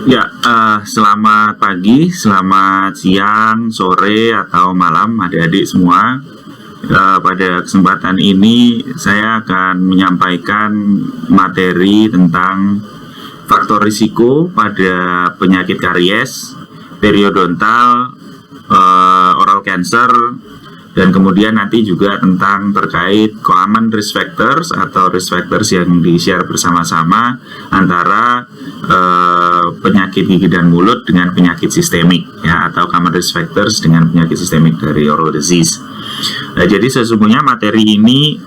Ya, selamat pagi, selamat siang, sore, atau malam adik-adik semua. Pada kesempatan ini saya akan menyampaikan materi tentang faktor risiko pada penyakit karies, periodontal, oral cancer, dan kemudian nanti juga tentang terkait common risk factors atau risk factors yang di-share bersama-sama antara penyakit gigi dan mulut dengan penyakit sistemik ya, atau common risk factors dengan penyakit sistemik dari oral disease. Jadi sesungguhnya materi ini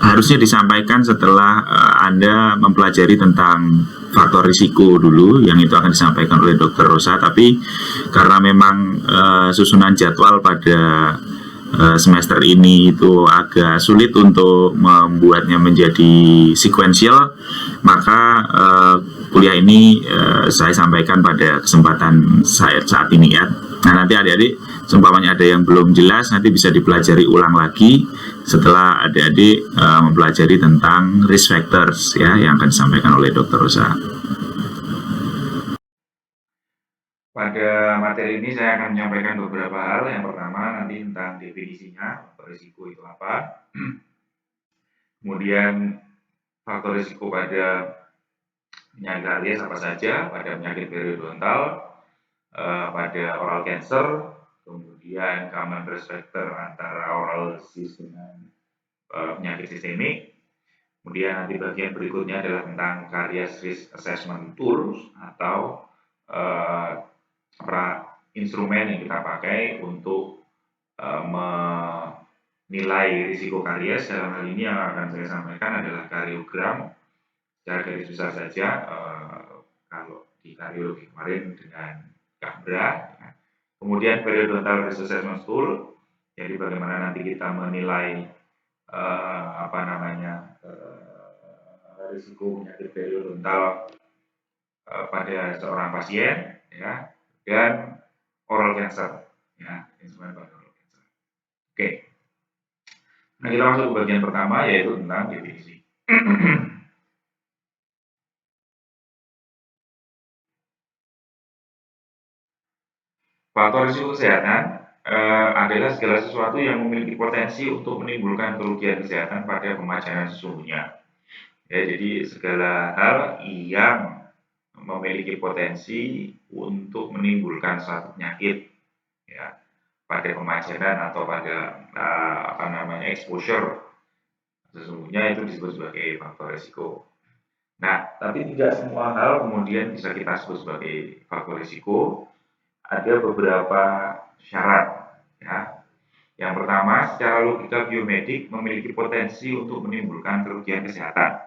harusnya disampaikan setelah Anda mempelajari tentang faktor risiko dulu, yang itu akan disampaikan oleh Dr. Rosa. Tapi karena memang susunan jadwal pada semester ini itu agak sulit untuk membuatnya menjadi sequential, maka kuliah ini saya sampaikan pada kesempatan saat ini ya. Nah, nanti adik-adik seumpamanya ada yang belum jelas, nanti bisa dipelajari ulang lagi setelah adik-adik mempelajari tentang risk factors ya, yang akan disampaikan oleh Dr. Rosa. Pada materi ini saya akan menyampaikan beberapa hal. Yang pertama nanti tentang definisinya, faktor risiko itu apa. Kemudian faktor risiko pada penyakit karies apa saja, pada penyakit periodontal, pada oral cancer, kemudian common risk factor antara oral disease dengan penyakit sistemik. Kemudian nanti bagian berikutnya adalah tentang caries risk assessment tools atau instrumen yang kita pakai untuk menilai risiko karies. Dalam hal ini yang akan saya sampaikan adalah kariogram. Secara garis besar saja, kalau di kariologi kemarin dengan Gambra. Ya. Kemudian periodontal risk assessment tool, jadi bagaimana nanti kita menilai risiko penyakit periodontal pada seorang pasien, ya, dan oral cancer, ya, instrumen pada oral cancer. Oke, nah kita masuk ke bagian pertama, yaitu tentang definisi. Faktor risiko kesehatan adalah segala sesuatu yang memiliki potensi untuk menimbulkan kerugian kesehatan pada pemajanan sesungguhnya. Ya, jadi segala hal yang memiliki potensi untuk menimbulkan suatu penyakit, ya, pada pemajanan atau pada exposure, sesungguhnya itu disebut sebagai faktor risiko. Nah, tapi tidak semua hal kemudian bisa kita sebut sebagai faktor risiko. Ada beberapa syarat, ya. Yang pertama, secara logika biomedik memiliki potensi untuk menimbulkan kerugian kesehatan.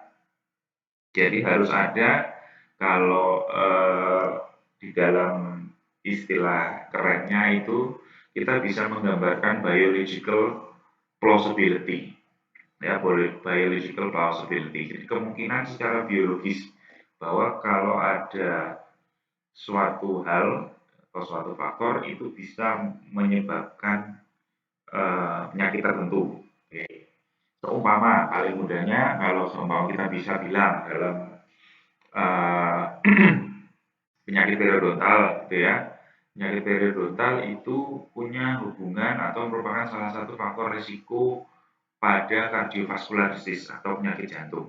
Jadi harus ada, kalau di dalam istilah kerennya itu kita bisa menggambarkan biological plausibility, ya, biological plausibility. Jadi kemungkinan secara biologis bahwa kalau ada suatu hal atau suatu faktor itu bisa menyebabkan penyakit tertentu. Oke. Seumpama, paling mudahnya kalau seumpama kita bisa bilang dalam penyakit periodontal, gitu ya. Penyakit periodontal itu punya hubungan atau merupakan salah satu faktor risiko pada cardiovascular disease atau penyakit jantung.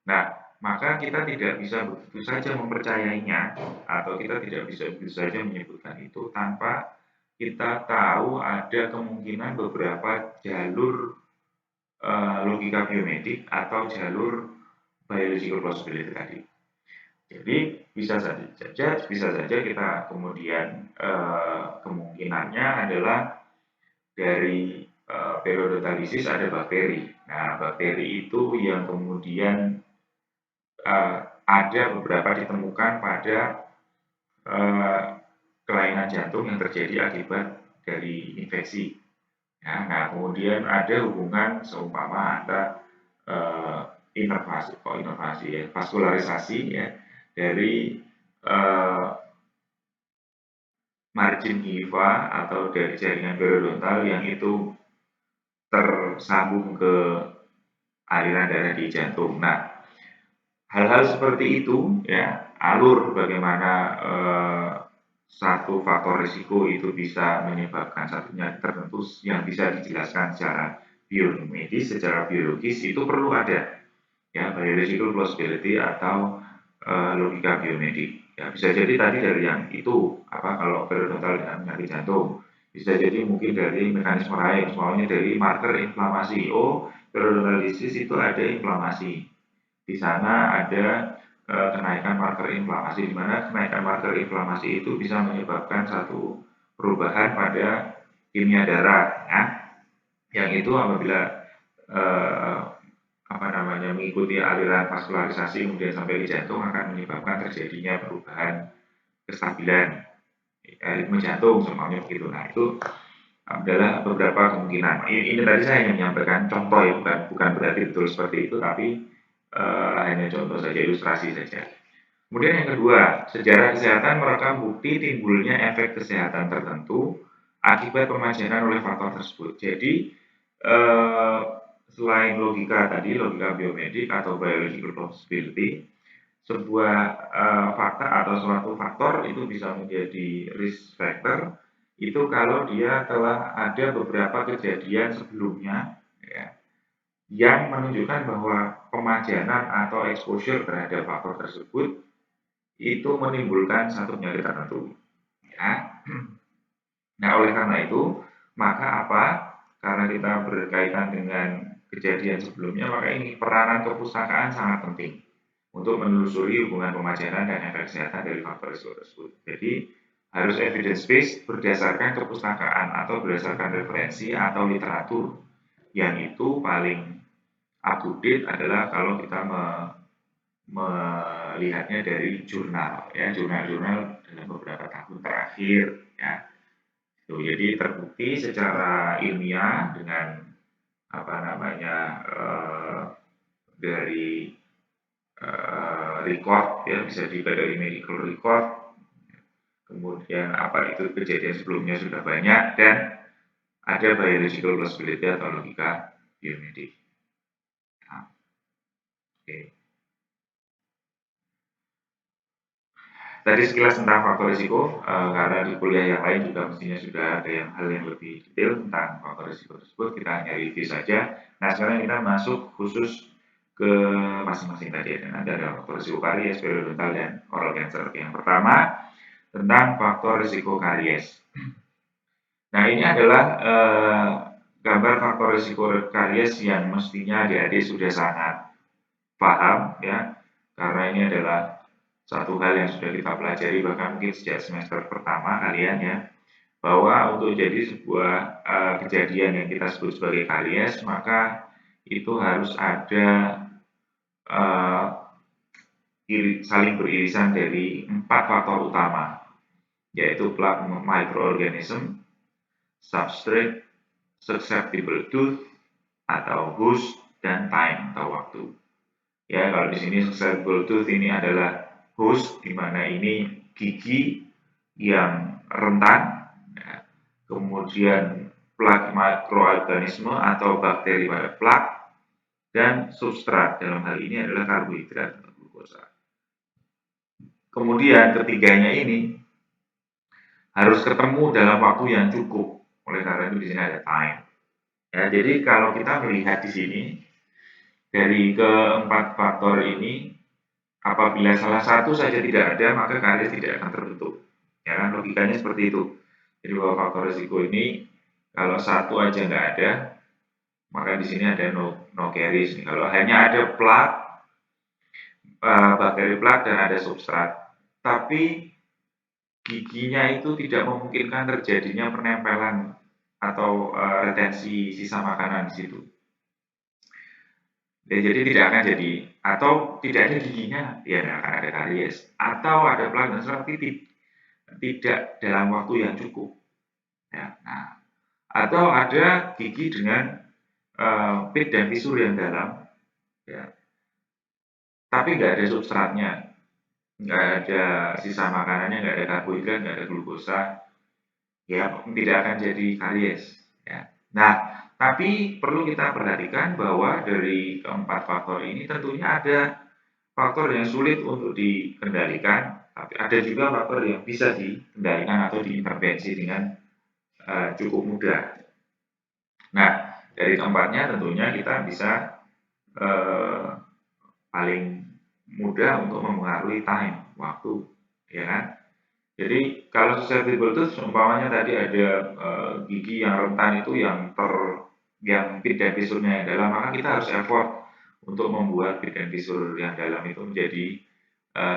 Nah, maka kita tidak bisa begitu saja mempercayainya, atau kita tidak bisa begitu saja menyebutkan itu tanpa kita tahu ada kemungkinan beberapa jalur logika biomedik atau jalur biological plausibility tadi. Jadi bisa saja kita kemudian kemungkinannya adalah dari periodontal ada bakteri. Nah, bakteri itu yang kemudian ada beberapa ditemukan pada kelainan jantung yang terjadi akibat dari infeksi. Ya, nah, kemudian ada hubungan seumpama antara vaskularisasi ya, dari margin gingiva atau dari jaringan periodontal yang itu tersambung ke aliran darah di jantung. Nah, hal-hal seperti itu ya, alur bagaimana satu faktor risiko itu bisa menyebabkan satu penyakit tertentu yang bisa dijelaskan secara biomedis, secara biologis itu perlu ada ya, biological plausibility atau logika biomedik. Ya, bisa jadi tadi dari yang itu apa kalau periodontal dengan penyakit jantung, bisa jadi mungkin dari mekanisme lain, soalnya dari marker inflamasi. Oh, periodontal disease itu ada inflamasi. Di sana ada kenaikan marker inflamasi, di mana kenaikan marker inflamasi itu bisa menyebabkan satu perubahan pada kimia darah, ya. Yang itu apabila eh, apa namanya mengikuti aliran vaskularisasi kemudian sampai di jantung akan menyebabkan terjadinya perubahan kestabilan ritme jantung semuanya begitu. Nah itu adalah beberapa kemungkinan. Ini tadi saya hanya menyampaikan contoh ya, bukan berarti betul seperti itu, tapi hanya contoh saja, ilustrasi saja. Kemudian yang kedua, sejarah kesehatan merekam bukti timbulnya efek kesehatan tertentu akibat pemajaran oleh faktor tersebut. Jadi, eh, selain logika tadi, logika biomedik atau biological plausibility, sebuah fakta atau suatu faktor itu bisa menjadi risk factor itu kalau dia telah ada beberapa kejadian sebelumnya ya, yang menunjukkan bahwa pemajanan atau exposure terhadap faktor tersebut itu menimbulkan satu penyakit tertentu. Ya. Nah, oleh karena itu, maka apa? Karena kita berkaitan dengan kejadian sebelumnya, maka ini peranan kepustakaan sangat penting untuk menelusuri hubungan pemajaran dan efek kesehatan dari faktor risiko tersebut. Jadi, harus evidence based berdasarkan kepustakaan atau berdasarkan referensi atau literatur yang itu paling up to date adalah kalau kita melihatnya dari jurnal ya, jurnal-jurnal dalam beberapa tahun terakhir ya. Tuh, jadi terbukti secara ilmiah dengan apa namanya dari record ya, bisa juga dari medical record, kemudian apa itu kejadian sebelumnya sudah banyak dan ada biological plausibility atau logika biomedik. Nah, oke. Tadi sekilas tentang faktor risiko, karena di kuliah yang lain juga mestinya sudah ada yang hal yang lebih detail tentang faktor risiko tersebut, kita hanya review saja. Nah, sekarang kita masuk khusus ke masing-masing tadi ya. Nanti ada faktor risiko karies, periodontal, dan oral cancer. Yang pertama, tentang faktor risiko karies. Nah, ini adalah gambar faktor risiko karies yang mestinya adik-adik sudah sangat paham ya, karena ini adalah satu hal yang sudah kita pelajari bahkan mungkin sejak semester pertama kalian ya, bahwa untuk jadi sebuah kejadian yang kita sebut sebagai karies maka itu harus ada saling beririsan dari 4 faktor utama, yaitu plaque microorganism, substrate, susceptible tooth atau host, dan time atau waktu. Ya, kalau di sini susceptible tooth ini adalah host, di mana ini gigi yang rentan, ya. Kemudian plaque mikroorganisme atau bakteri pada plaque, dan substrat dalam hal ini adalah karbohidrat atau glukosa. Kemudian ketiganya ini harus ketemu dalam waktu yang cukup. Oleh karena itu di sini ada time. Ya, jadi kalau kita melihat di sini dari keempat faktor ini, apabila salah satu saja tidak ada, maka karies tidak akan terbentuk. Ya kan, logikanya seperti itu. Jadi bahwa faktor risiko ini kalau satu aja nggak ada, maka di sini ada no caries. Kalau hanya ada plaque, bakteri plaque dan ada substrat, tapi giginya itu tidak memungkinkan terjadinya penempelan atau retensi sisa makanan di situ. Ya, jadi tidak akan jadi, atau tidak ada giginya, ya tidak akan ada karies, atau ada pelanggaran tapi tidak dalam waktu yang cukup. Ya, nah, atau ada gigi dengan pit dan fisur yang dalam, ya, tapi nggak ada substratnya, nggak ada sisa makanannya, nggak ada karbohidrat, nggak ada glukosa, ya tidak akan jadi karies. Ya. Nah, tapi perlu kita perhatikan bahwa dari keempat faktor ini tentunya ada faktor yang sulit untuk dikendalikan, tapi ada juga faktor yang bisa dikendalikan atau diintervensi dengan cukup mudah. Nah, dari keempatnya tentunya kita bisa paling mudah untuk mempengaruhi time, waktu, ya kan? Jadi kalau susceptible itu seumpamanya tadi ada gigi yang rentan itu yang pit dan fisurnya yang dalam, maka kita harus effort untuk membuat pit dan fisur yang dalam itu menjadi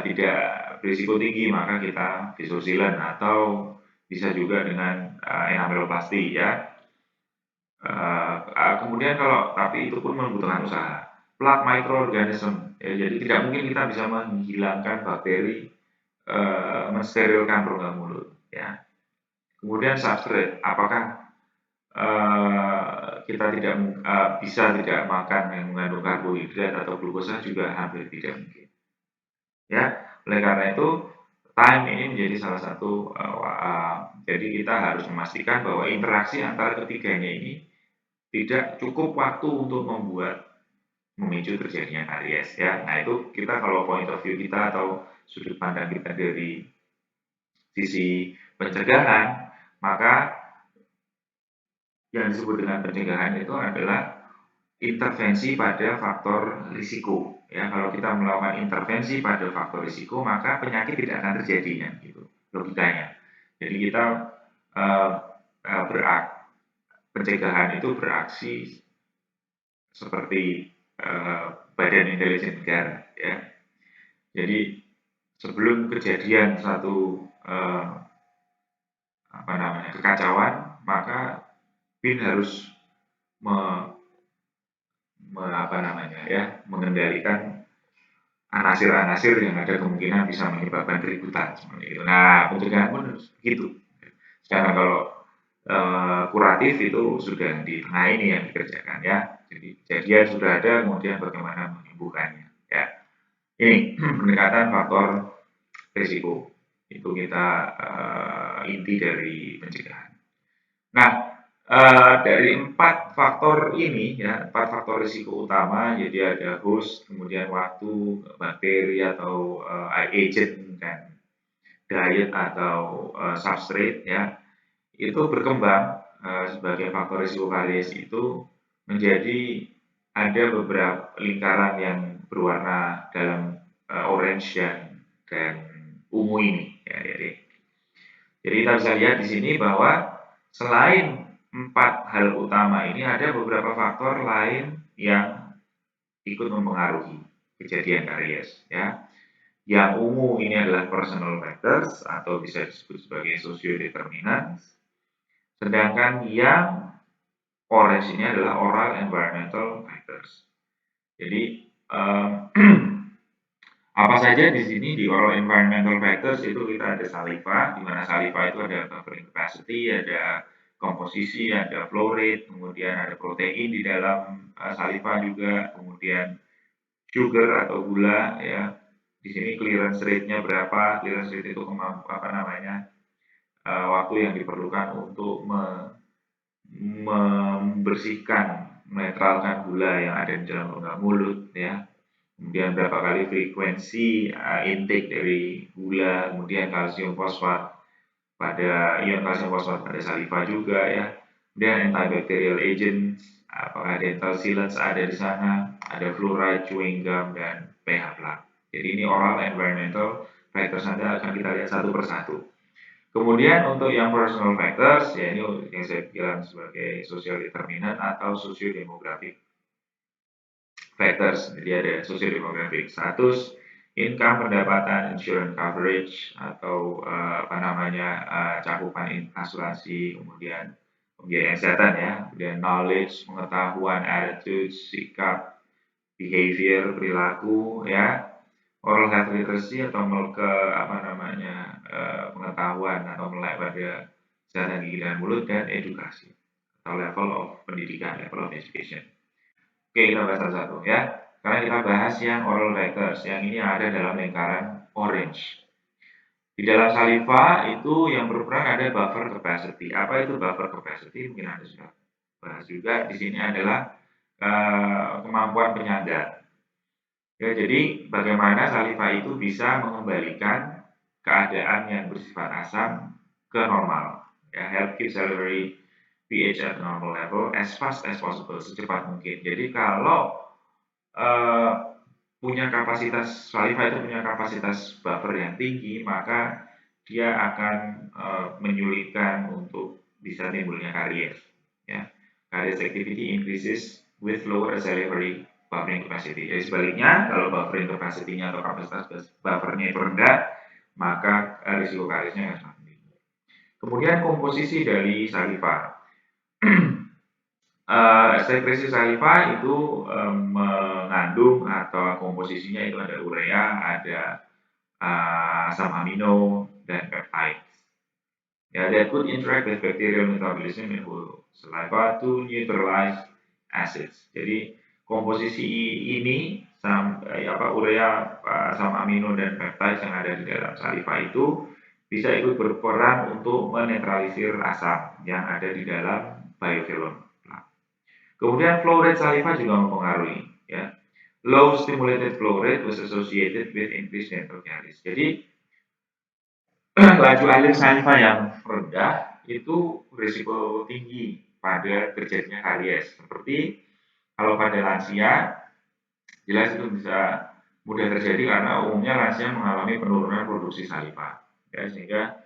tidak berisiko tinggi, maka kita visur sealant atau bisa juga dengan enameloplasti ya. Kemudian kalau tapi itu pun membutuhkan usaha. Plaque microorganism, ya, jadi tidak mungkin kita bisa menghilangkan bakteri mensterilkan rongga mulut ya. Kemudian substrate, apakah kita tidak bisa tidak makan yang mengandung karbohidrat atau glukosa juga hampir tidak mungkin. Ya, oleh karena itu time ini menjadi salah satu jadi kita harus memastikan bahwa interaksi antara ketiganya ini tidak cukup waktu untuk memicu terjadinya karies ya. Nah, itu kita kalau point of view kita atau sudut pandang kita dari sisi pencegahan, maka yang disebut dengan pencegahan itu adalah intervensi pada faktor risiko. Ya, kalau kita melakukan intervensi pada faktor risiko, maka penyakit tidak akan terjadi kan, gitu logikanya. Jadi kita pencegahan itu beraksi seperti badan intelijen negara. Ya, jadi sebelum kejadian satu kekacauan, maka BIN harus mengendalikan anasir-anasir yang ada kemungkinan bisa menyebabkan keributan seperti itu. Nah, pencegahan pun begitu. Sekarang kalau kuratif itu sudah di tengah ini yang dikerjakan ya. Jadi kejadian sudah ada, kemudian bagaimana menyembuhkannya. Ya, ini pendekatan faktor risiko itu kita inti dari pencegahan. Nah, dari 4 faktor ini ya, 4 faktor risiko utama, jadi ada host, kemudian waktu, bakteri atau agent dan diet atau substrate ya, itu berkembang sebagai faktor risiko karies itu menjadi ada beberapa lingkaran yang berwarna dalam orange dan ungu ini ya, jadi kita bisa lihat di sini bahwa selain 4 hal utama ini ada beberapa faktor lain yang ikut mempengaruhi kejadian karies ya. Yang ungu ini adalah personal factors atau bisa disebut sebagai socio-determinants. Sedangkan yang orange ini adalah oral environmental factors. Jadi apa saja di sini di oral environmental factors itu kita ada saliva, di mana saliva itu ada buffering capacity, ada komposisi, ada flow rate, kemudian ada protein di dalam saliva juga, kemudian sugar atau gula ya. Di sini clearance rate-nya berapa? Clearance rate itu waktu yang diperlukan untuk membersihkan, menetralkan gula yang ada di dalam rongga mulut ya. Kemudian berapa kali frekuensi intake dari gula, kemudian kalsium fosfat pada ion kalsium fosfat pada saliva juga ya. Kemudian antibacterial agent, apakah dental sealants ada di sana, ada fluoride, chewing gum, dan pH plug. Jadi ini oral environmental factors, nanti akan kita lihat satu persatu. Kemudian untuk yang personal factors, ya ini yang saya bilang sebagai social determinant atau socio-demographic factors. Jadi ada socio-demographic status, income, pendapatan, insurance coverage atau cakupan asuransi, kemudian pembiayaan kesehatan ya, kemudian knowledge, pengetahuan, attitude, sikap, behavior, perilaku ya, oral health literacy atau pengetahuan atau melek pada kesehatan gigi dan mulut, dan edukasi atau level of pendidikan, level of education. Oke, kita bahas satu-satu ya. Karena kita bahas yang oral factors, yang ini ada dalam lingkaran orange. Di dalam saliva itu yang berperan ada buffer capacity. Apa itu buffer capacity? Mungkin Anda sudah bahas juga. Di sini adalah kemampuan penyangga. Ya, jadi bagaimana saliva itu bisa mengembalikan keadaan yang bersifat asam ke normal. Ya, help keep salivary pH at normal level as fast as possible, secepat mungkin. Jadi kalau eh, punya kapasitas saliva itu punya kapasitas buffer yang tinggi, maka dia akan menyulitkan untuk bisa timbulnya karies. Ya, karies activity increases with lower salivary buffering capacity. Jadi sebaliknya, kalau buffering capacity-nya atau kapasitas buffernya itu rendah, maka risiko kariesnya akan semakin tinggi. Kemudian komposisi dari saliva. Sekresi saliva itu mengandung atau komposisinya itu ada urea, ada asam amino, dan peptide. Ya, that could interact with bacterial metabolism in whole saliva to neutralize acids. Jadi komposisi ini urea, asam amino, dan peptide yang ada di dalam saliva itu bisa ikut berperan untuk menetralisir asam yang ada di dalam biofilm. Kemudian flow rate saliva juga mempengaruhi. Ya. Low stimulated flow rate was associated with increased dental caries. Jadi laju alir saliva yang rendah itu berisiko tinggi pada terjadinya karies. Seperti kalau pada lansia, jelas itu bisa mudah terjadi karena umumnya lansia mengalami penurunan produksi saliva. Ya, sehingga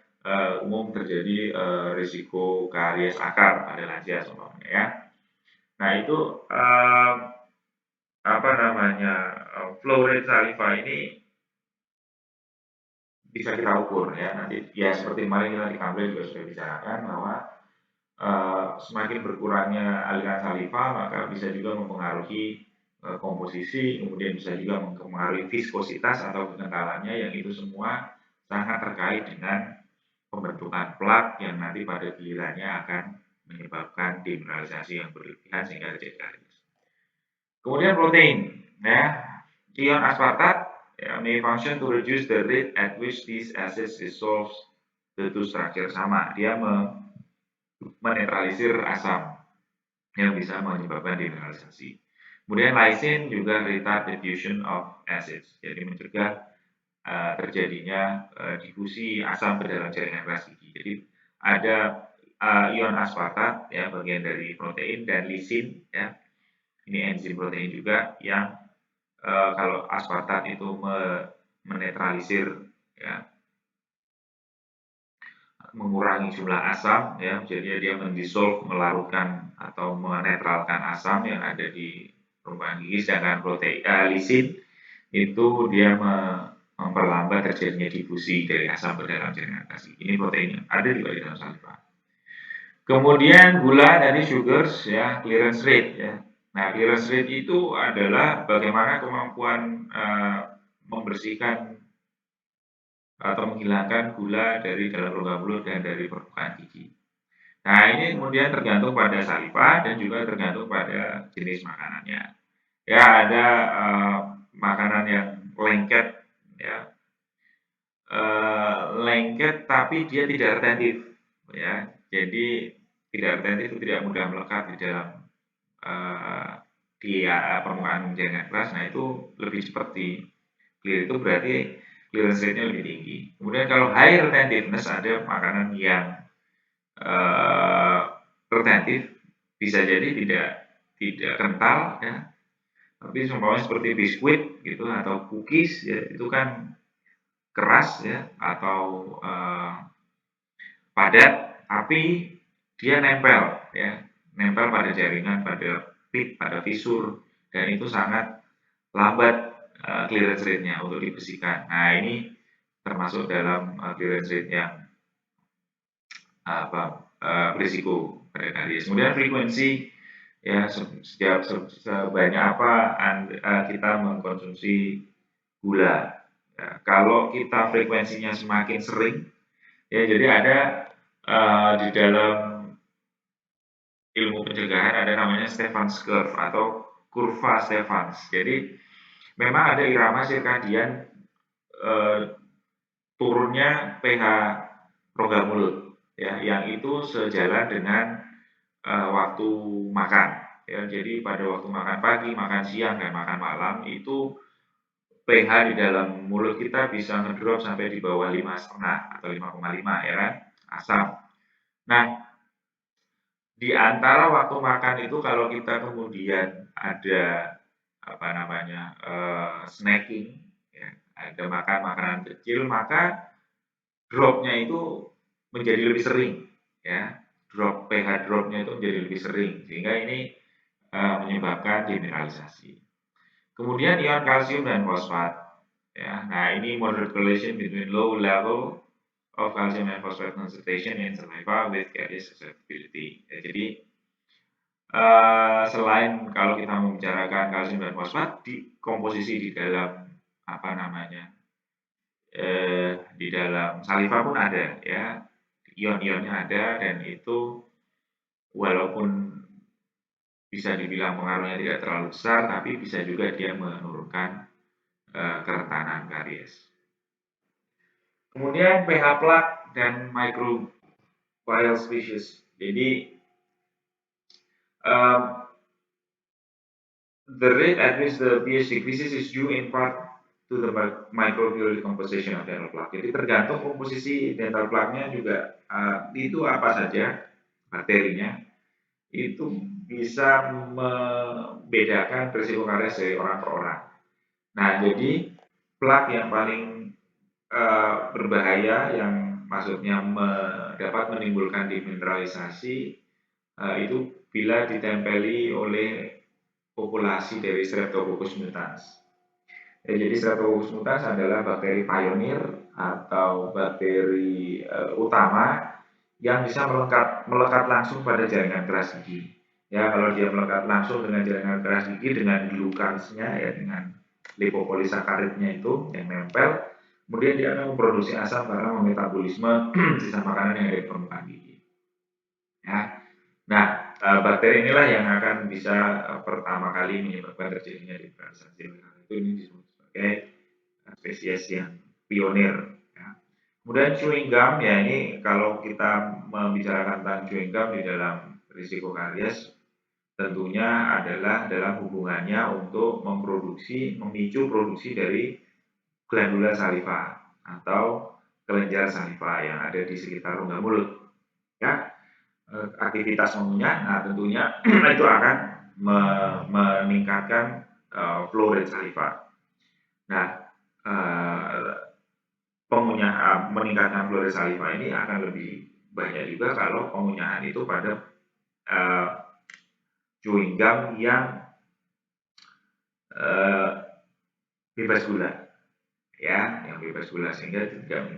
umum terjadi risiko karies akar pada lansia semuanya ya. Nah itu flow rate saliva ini bisa kita ukur ya. Nanti ya seperti kemarin kita di Kamble juga sudah bicarakan bahwa semakin berkurangnya aliran saliva maka bisa juga mempengaruhi komposisi, kemudian bisa juga mempengaruhi viskositas atau kekentalannya, yang itu semua sangat terkait dengan pembentukan plak yang nanti pada gilirannya akan menyebabkan demineralisasi yang berlebihan sehingga terjadi karies. Kemudian protein, ya, ion aspartat may function to reduce the rate at which these acids dissolve the two structure. Sama, dia menetralisir asam yang bisa menyebabkan demineralisasi. Kemudian lysine juga retard diffusion of acids, jadi mencegah terjadinya difusi asam ke dalam jaringan keras gigi. Jadi ada ion aspartat ya, bagian dari protein, dan lisin ya, ini enzim protein juga yang kalau aspartat itu menetralisir ya, mengurangi jumlah asam ya, jadi dia mendisolve, melarutkan atau menetralkan asam yang ada di permukaan gigi. Sedangkan protein lisin itu dia memperlambat terjadinya difusi dari asam ke dalam jaringan keras gigi. Ini protein yang ada juga di dalam saliva. Kemudian gula dari sugars ya, clearance rate ya. Nah, clearance rate itu adalah bagaimana kemampuan membersihkan atau menghilangkan gula dari dalam rongga mulut dan dari permukaan gigi. Nah, ini kemudian tergantung pada saliva dan juga tergantung pada jenis makanannya. Ya, ada makanan yang lengket, ya, lengket tapi dia tidak retentif, ya. Jadi tidak retentif itu tidak mudah melekat di dalam permukaan jaringan keras. Nah, itu lebih seperti clear, itu berarti clearance rate-nya lebih tinggi. Kemudian kalau high retentiveness, ada makanan yang retentif, bisa jadi tidak kental ya, tapi seumpamanya seperti biskuit gitu atau cookies ya, itu kan keras ya atau padat, tapi dia nempel ya, nempel pada jaringan, pada pit, pada fisur, dan itu sangat lambat clearance rate-nya untuk dibersihkan. Nah, ini termasuk dalam clearance rate yang berisiko pada karies. Kemudian frekuensi ya, sebanyak apa kita mengkonsumsi gula. Ya, kalau kita frekuensinya semakin sering, ya, jadi ada di dalam ilmu pencegahan ada namanya Stefan's curve atau kurva Stefan's. Jadi memang ada irama sirkadian turunnya pH rongga mulut ya, yang itu sejalan dengan waktu makan ya. Jadi pada waktu makan pagi, makan siang, dan makan malam itu pH di dalam mulut kita bisa ngedrop sampai di bawah 5,5 atau 5,5 ya kan, asam. Nah, di antara waktu makan itu kalau kita kemudian ada apa namanya snacking, ya, ada makan makanan kecil, maka dropnya itu menjadi lebih sering, ya. pH dropnya itu menjadi lebih sering, sehingga ini menyebabkan demineralisasi. Kemudian ion kalsium dan fosfat, ya. Nah, ini moderate correlation between low level of calcium and phosphate concentration in saliva with caries susceptibility. Ya, jadi selain kalau kita membicarakan kalsium dan fosfat, di komposisi di dalam apa namanya di dalam saliva pun ada, ya, ion-ionnya ada, dan itu walaupun bisa dibilang pengaruhnya tidak terlalu besar, tapi bisa juga dia menurunkan kerentanan karies. Kemudian pH plak dan microbial species. Jadi the rate at which the pH decreases is due in part to the microbial composition of dental plaque. Jadi tergantung komposisi dental plaque-nya juga itu apa saja bakterinya, itu bisa membedakan risiko karies dari orang per orang. Nah, jadi plak yang paling berbahaya, yang maksudnya dapat menimbulkan demineralisasi, itu bila ditempeli oleh populasi dari Streptococcus mutans. Ya, jadi Streptococcus mutans adalah bakteri pionir atau bakteri utama yang bisa melekat langsung pada jaringan keras gigi. Ya, kalau dia melekat langsung dengan jaringan keras gigi, dengan glukasnya, ya, dengan lipopolisakaridnya itu yang nempel, kemudian dia akan memproduksi asam karena memetabolisme sisa makanan yang ada di permukaan gigi. Ya. Nah, bakteri inilah yang akan bisa pertama kali menyebabkan terjadinya demineralisasi. Itu ini disebut sebagai spesies yang pionir. Ya. Kemudian chewing gum, ya, ini kalau kita membicarakan tentang chewing gum di dalam risiko karies, tentunya adalah dalam hubungannya untuk memicu produksi dari glandula saliva atau kelenjar saliva yang ada di sekitar rongga mulut. Ya, aktivitas mengunyah, nah tentunya itu akan meningkatkan flow rate saliva. Nah, meningkatkan flow rate saliva ini akan lebih banyak juga kalau pengunyahan itu pada chewing gum yang bebas gula, ya, yang bebas gula, sehingga tidak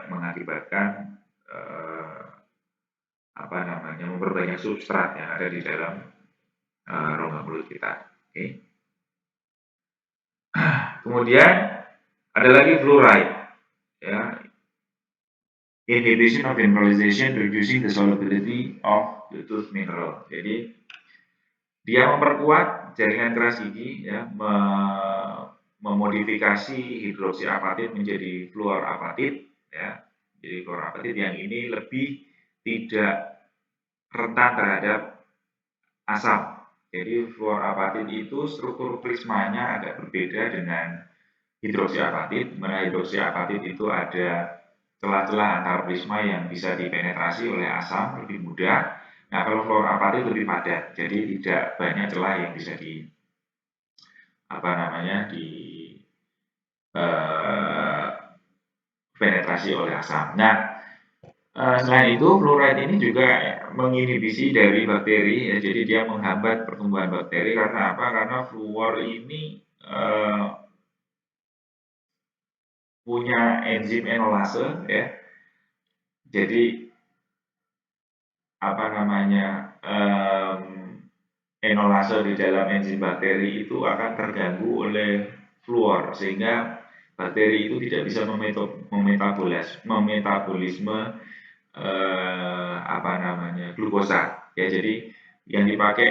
mengakibatkan memperbanyak substrat yang ada di dalam rongga mulut kita. Okay. Kemudian ada lagi fluoride, ya, inhibition of mineralization, reducing the solubility of the tooth mineral. Jadi dia memperkuat jaringan keras gigi, ya, memodifikasi hidroksiapatit menjadi fluorapatit, ya. Jadi fluorapatit yang ini lebih tidak rentan terhadap asam. Jadi fluorapatit itu struktur prismanya agak berbeda dengan hidroksiapatit. Mana hidroksiapatit itu ada celah-celah antar prisma yang bisa dipenetrasi oleh asam lebih mudah. Nah, kalau fluorapatit lebih padat, jadi tidak banyak celah yang bisa penetrasi oleh asam. Nah, selain itu, fluoride ini juga menginhibisi dari bakteri, ya, jadi dia menghambat pertumbuhan bakteri. Karena apa? Karena fluor ini punya enzim enolase, ya. Jadi enolase di dalam enzim bakteri itu akan terganggu oleh fluor, sehingga bakteri itu tidak bisa memetabolisme glukosa. Ya, jadi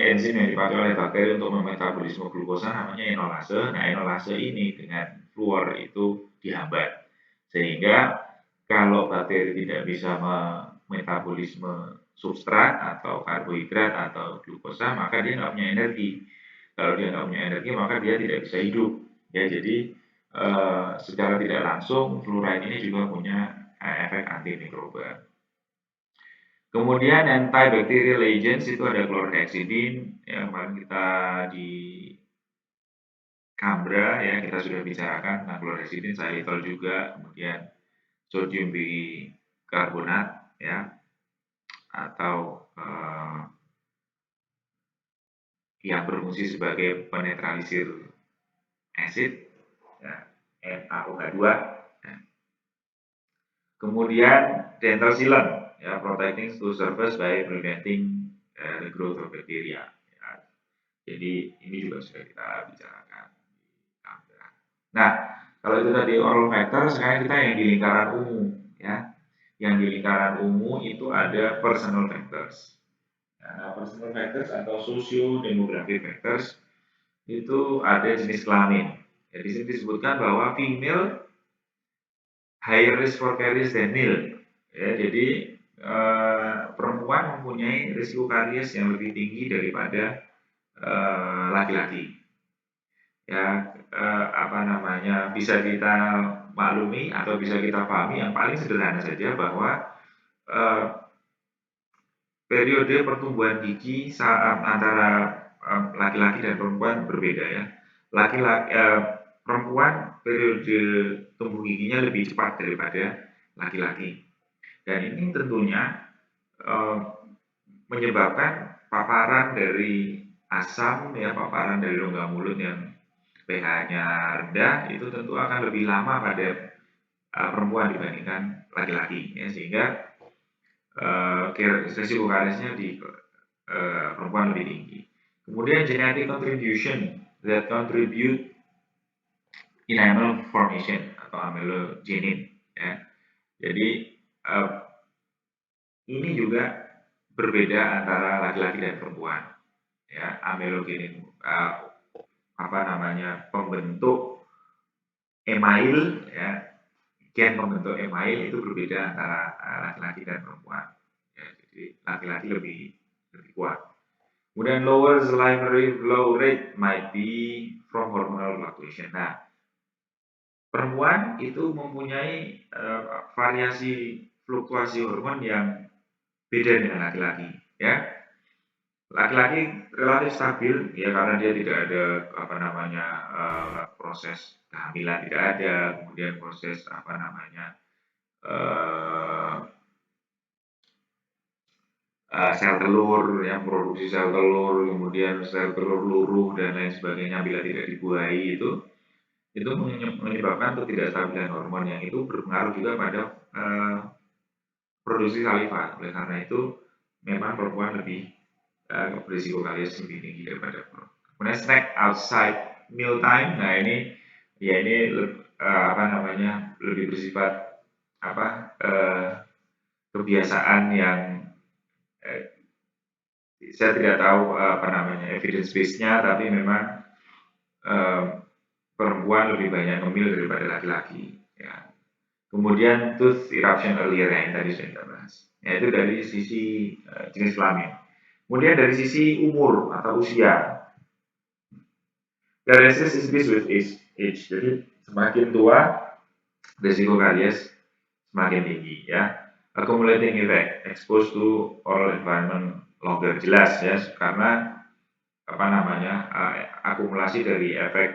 enzim yang dipakai oleh bakteri untuk memetabolisme glukosa namanya enolase. Nah, enolase ini dengan fluor itu dihambat, sehingga kalau bakteri tidak bisa memetabolisme substrat atau karbohidrat atau glukosa, maka dia nggak punya energi. Kalau dia nggak punya energi, maka dia tidak bisa hidup. Ya, jadi secara tidak langsung fluoride ini juga punya efek antimikroba. Kemudian antibacterial agents itu ada chlorhexidine yang kemarin kita di Cambra ya kita sudah bicarakan tentang chlorhexidine, xylitol juga, kemudian sodium bikarbonat ya atau yang berfungsi sebagai penetralisir acid ya, NaOH2 ya. Kemudian dental sealant ya protecting to surface by preventing the growth of bacteria ya. Jadi ini juga sudah kita bicarakan. Nah, kalau itu tadi oral factor, sekarang kita yang di lingkaran ungu ya. Yang di lingkaran ungu itu ada personal factors. Nah, personal factors atau socio-demographic factors itu ada jenis kelamin. Ya, di sini disebutkan bahwa female higher risk for caries than male. Ya, jadi perempuan mempunyai risiko karies yang lebih tinggi daripada laki-laki. Ya, apa namanya, bisa kita maklumi atau bisa kita pahami yang paling sederhana saja bahwa periode pertumbuhan gigi saat antara laki-laki dan perempuan berbeda ya. Laki-laki perempuan periode tumbuh giginya lebih cepat daripada laki-laki. Dan ini tentunya menyebabkan paparan dari asam ya, paparan dari rongga mulut yang pH-nya rendah itu tentu akan lebih lama pada perempuan dibandingkan laki-laki ya, sehingga resiko kariesnya di perempuan lebih tinggi. Kemudian genetic contribution that contribute enamel formation atau amelogenin ya. Jadi ini juga berbeda antara laki-laki dan perempuan ya. Amelogenin apa namanya pembentuk email ya, gen pembentuk email itu berbeda antara laki-laki dan perempuan ya. Jadi laki-laki lebih kuat. Kemudian lower salivary flow rate might be from hormonal fluctuation. Nah, perempuan itu mempunyai variasi fluktuasi hormon yang beda dengan laki-laki ya. Laki-laki relatif stabil ya karena dia tidak ada apa namanya proses kehamilan tidak ada, kemudian proses apa namanya sel telur yang produksi sel telur, kemudian sel telur luruh dan lain sebagainya bila tidak dibuahi itu menyebabkan ketidakstabilan hormon yang itu berpengaruh juga pada produksi saliva. Oleh karena itu memang perempuan lebih berisiko karies lebih tinggi daripada perempuan. Kemudian snack outside meal time, nah ini ya ini apa namanya lebih bersifat apa kebiasaan yang saya tidak tahu apa namanya evidence base-nya, tapi memang perempuan lebih banyak ngemil daripada laki-laki. Ya. Kemudian tooth eruption earlier yang tadi sudah kita bahas. Ya, itu dari sisi jenis kelamin. Kemudian dari sisi umur atau usia. Caries is with age. Jadi semakin tua risiko karies semakin tinggi ya. Accumulating effect exposed to oral environment longer, jelas ya karena apa namanya akumulasi dari efek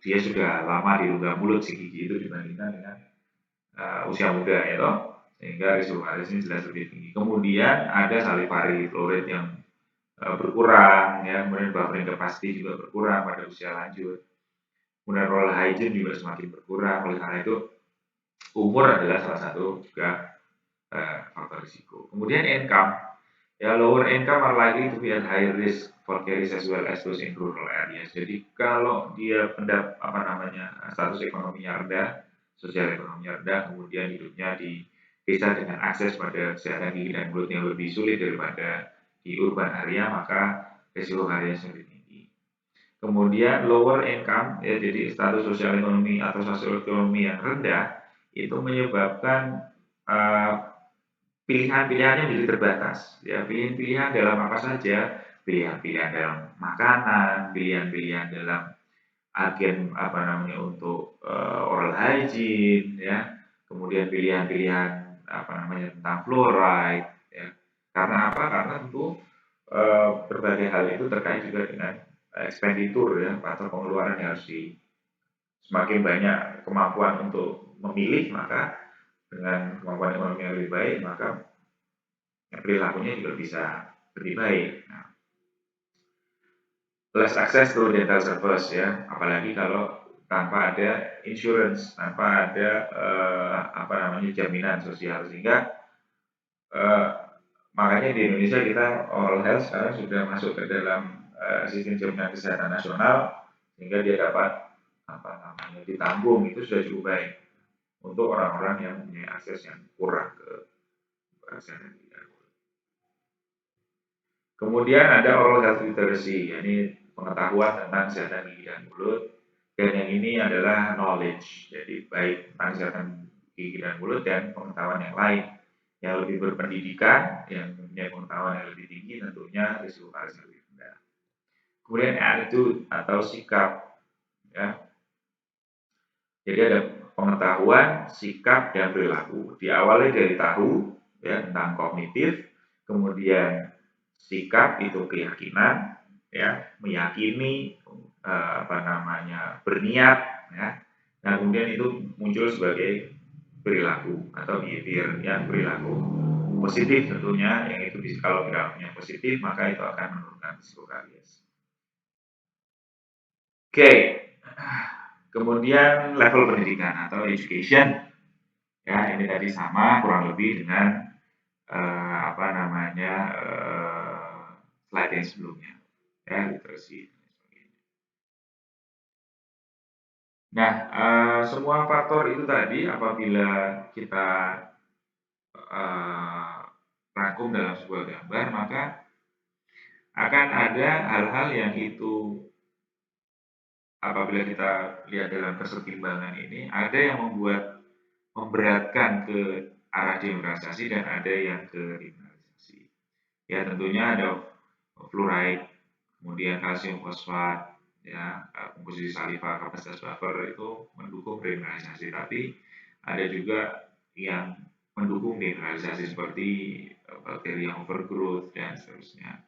dia sudah lama di rongga mulut si gigi itu dibandingkan dengan usia muda ya toh, sehingga risiko karies ini jelas lebih tinggi. Kemudian ada salivary flow rate yang berkurang ya, kemudian buffering capacity juga berkurang pada usia lanjut. Kemudian oral hygiene juga semakin berkurang. Oleh karena itu umur adalah salah satu juga faktor risiko. Kemudian income, ya lower income are likely to be at higher risk for caries as well as those in rural areas. Jadi kalau dia apa namanya status ekonominya rendah, sosial ekonominya rendah, kemudian hidupnya di desa dengan akses pada kesehatan gigi dan mulut yang lebih sulit daripada di urban area, maka risiko karies lebih tinggi. Kemudian lower income, ya jadi status sosial ekonomi atau sosial ekonomi yang rendah itu menyebabkan pilihan-pilihannya menjadi terbatas. Ya, pilihan-pilihan dalam apa saja? Pilihan-pilihan dalam makanan, pilihan-pilihan dalam agen untuk oral hygiene ya, kemudian pilihan-pilihan tentang fluoride ya. Karena apa? Karena tentu berbagai hal itu terkait juga dengan expenditure ya, atau pengeluaran yang harus semakin banyak kemampuan untuk memilih, maka dengan kemampuan ekonomi yang lebih baik, maka perilakunya juga bisa lebih baik. Nah, less access to dental service ya, apalagi kalau tanpa ada insurance, tanpa ada jaminan sosial, sehingga eh, makanya di Indonesia kita oral health sekarang sudah masuk ke dalam sistem jaminan kesehatan nasional, sehingga dia dapat ditanggung, itu sudah cukup baik untuk orang-orang yang punya akses yang kurang ke kesehatan gigi dan mulut. Kemudian ada oral health literacy, yakni pengetahuan tentang kesehatan gigi dan mulut. Dan yang ini adalah knowledge, jadi baik tentang kesehatan gigi dan mulut dan pengetahuan yang lain. Yang lebih berpendidikan, yang punya pengetahuan yang lebih tinggi, tentunya risiko karies lebih rendah. Kemudian attitude atau sikap, ya. Jadi ada pengetahuan, sikap, dan perilaku. Diawali dari tahu, ya, tentang kognitif, kemudian sikap itu keyakinan, ya, meyakini, berniat, ya. Nah, kemudian itu muncul sebagai perilaku atau behavior yang perilaku positif tentunya, yang itu bisa, kalau perilakunya positif maka itu akan menurunkan risiko karies. Oke, kemudian level pendidikan atau education, ya ini tadi sama kurang lebih dengan slide yang sebelumnya, ya literasi. Nah, semua faktor itu tadi apabila kita rangkum dalam sebuah gambar, maka akan ada hal-hal yang itu apabila kita lihat dalam kesetimbangan ini, ada yang memberatkan ke arah demineralisasi dan ada yang ke demineralisasi. Ya tentunya ada fluoride, kemudian kalsium fosfat, ya komposisi saliva, kapasitas buffer itu mendukung demineralisasi, tapi ada juga yang mendukung demineralisasi seperti bakteri yang overgrowth dan seterusnya.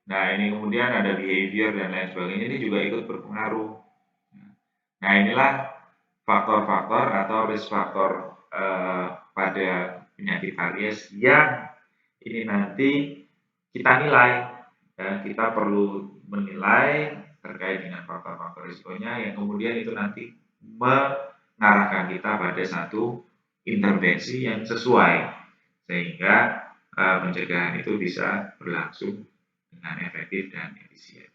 Nah ini kemudian ada behavior dan lain sebagainya, ini juga ikut berpengaruh. Nah inilah faktor-faktor atau risk faktor pada penyakit karies yang ini nanti kita nilai. Ya, kita perlu menilai terkait dengan faktor-faktor risikonya yang kemudian itu nanti mengarahkan kita pada satu intervensi yang sesuai sehingga pencegahan itu bisa berlangsung dengan efektif dan efisien.